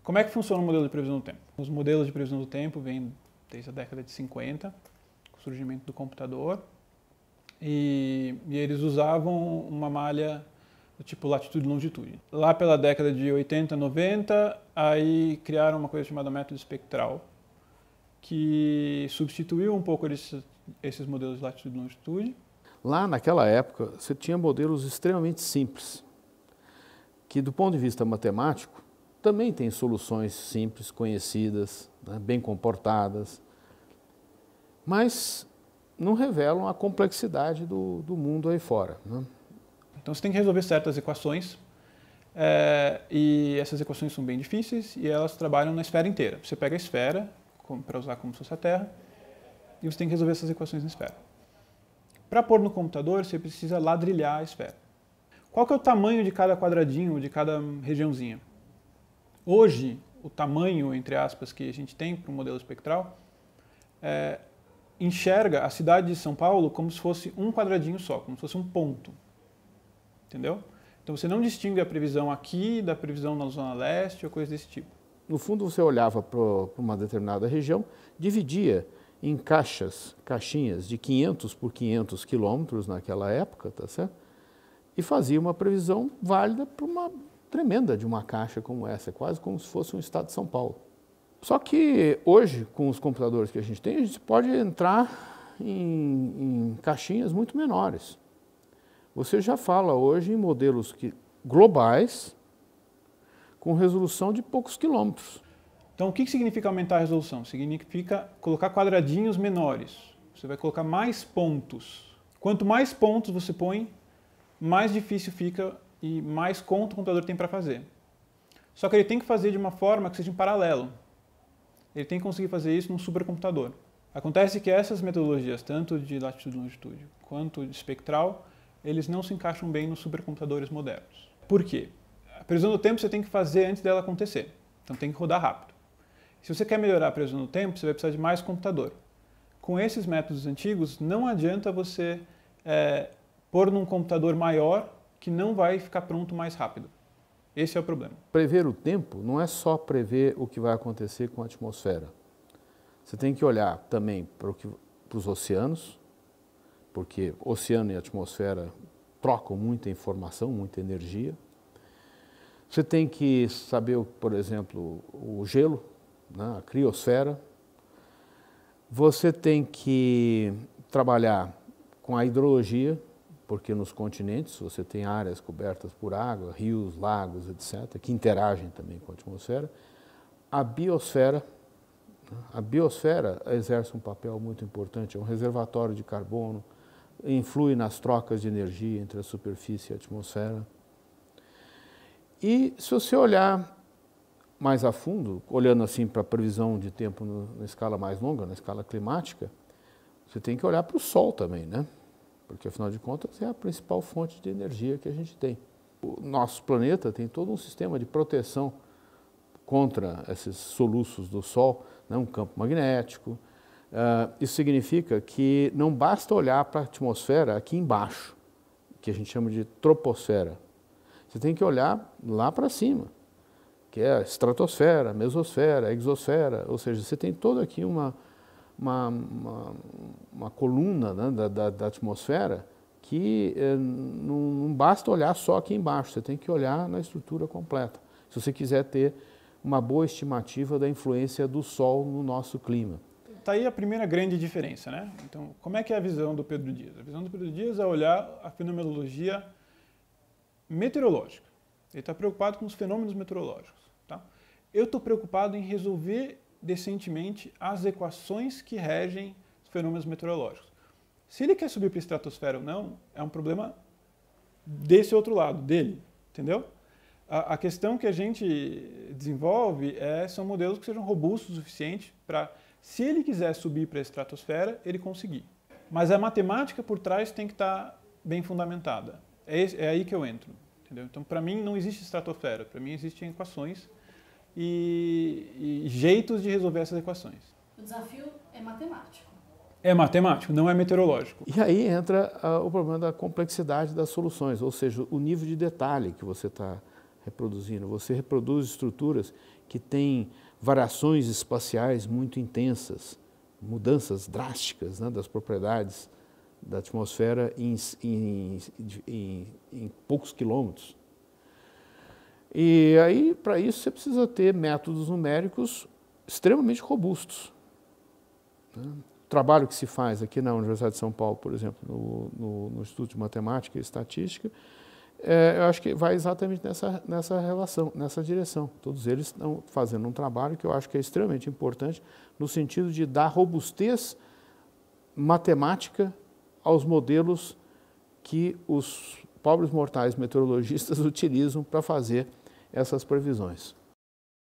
Como é que funciona o modelo de previsão do tempo? Os modelos de previsão do tempo vêm desde a década de 50, com o surgimento do computador, e eles usavam uma malha do tipo latitude e longitude. Lá pela década de 80, 90, aí criaram uma coisa chamada método espectral, que substituiu um pouco esses modelos de latitude e longitude. Lá naquela época, você tinha modelos extremamente simples, que do ponto de vista matemático, também tem soluções simples, conhecidas, né, bem comportadas, mas não revelam a complexidade do mundo aí fora, né? Então você tem que resolver certas equações, e essas equações são bem difíceis e elas trabalham na esfera inteira. Você pega a esfera, para usar como se fosse a Terra, e você tem que resolver essas equações na esfera. Para pôr no computador, você precisa ladrilhar a esfera. Qual que é o tamanho de cada quadradinho, de cada regiãozinha? Hoje, o tamanho, entre aspas, que a gente tem para o modelo espectral, enxerga a cidade de São Paulo como se fosse um quadradinho só, como se fosse um ponto. Entendeu? Então você não distingue a previsão aqui da previsão na Zona Leste ou coisa desse tipo. No fundo, você olhava para uma determinada região, dividia em caixinhas de 500 por 500 quilômetros naquela época, tá certo? E fazia uma previsão válida para uma tremenda de uma caixa como essa, quase como se fosse um estado de São Paulo. Só que hoje, com os computadores que a gente tem, a gente pode entrar em caixinhas muito menores. Você já fala hoje em modelos globais com resolução de poucos quilômetros. Então o que significa aumentar a resolução? Significa colocar quadradinhos menores. Você vai colocar mais pontos. Quanto mais pontos você põe, mais difícil fica e mais conta o computador tem para fazer. Só que ele tem que fazer de uma forma que seja em paralelo. Ele tem que conseguir fazer isso num supercomputador. Acontece que essas metodologias, tanto de latitude e longitude quanto de espectral, eles não se encaixam bem nos supercomputadores modernos. Por quê? A previsão do tempo você tem que fazer antes dela acontecer. Então tem que rodar rápido. Se você quer melhorar a previsão do tempo, você vai precisar de mais computador. Com esses métodos antigos, não adianta você pôr num computador maior que não vai ficar pronto mais rápido. Esse é o problema. Prever o tempo não é só prever o que vai acontecer com a atmosfera. Você tem que olhar também para os oceanos, porque oceano e atmosfera trocam muita informação, muita energia. Você tem que saber, por exemplo, o gelo, né, a criosfera. Você tem que trabalhar com a hidrologia, porque nos continentes você tem áreas cobertas por água, rios, lagos, etc., que interagem também com a atmosfera. A biosfera exerce um papel muito importante, é um reservatório de carbono, influi nas trocas de energia entre a superfície e a atmosfera. E se você olhar mais a fundo, olhando assim para a previsão de tempo na escala mais longa, na escala climática, você tem que olhar para o Sol também, né? Porque, afinal de contas, é a principal fonte de energia que a gente tem. O nosso planeta tem todo um sistema de proteção contra esses soluços do Sol, né? Um campo magnético. Isso significa que não basta olhar para a atmosfera aqui embaixo, que a gente chama de troposfera. Você tem que olhar lá para cima, que é a estratosfera, mesosfera, exosfera, ou seja, você tem toda aqui uma coluna, né, da atmosfera que não basta olhar só aqui embaixo, você tem que olhar na estrutura completa, se você quiser ter uma boa estimativa da influência do Sol no nosso clima. Está aí a primeira grande diferença, né? Então, como é que é a visão do Pedro Dias? A visão do Pedro Dias é olhar a fenomenologia meteorológica. Ele está preocupado com os fenômenos meteorológicos. Tá? Eu estou preocupado em resolver decentemente as equações que regem os fenômenos meteorológicos. Se ele quer subir para a estratosfera ou não, é um problema desse outro lado, dele, entendeu? A questão que a gente desenvolve são modelos que sejam robustos o suficiente para, se ele quiser subir para a estratosfera, ele conseguir. Mas a matemática por trás tem que estar bem fundamentada. É aí que eu entro. Entendeu? Então, para mim, não existe estratosfera. Para mim, existem equações e jeitos de resolver essas equações. O desafio é matemático. É matemático, não é meteorológico. E aí entra o problema da complexidade das soluções, ou seja, o nível de detalhe que você está reproduzindo. Você reproduz estruturas que tem variações espaciais muito intensas, mudanças drásticas, né, das propriedades da atmosfera em poucos quilômetros. E aí, para isso, você precisa ter métodos numéricos extremamente robustos. Né? O trabalho que se faz aqui na Universidade de São Paulo, por exemplo, no Instituto de Matemática e Estatística, eu acho que vai exatamente nessa relação, nessa direção. Todos eles estão fazendo um trabalho que eu acho que é extremamente importante no sentido de dar robustez matemática aos modelos que os pobres mortais meteorologistas utilizam para fazer essas previsões.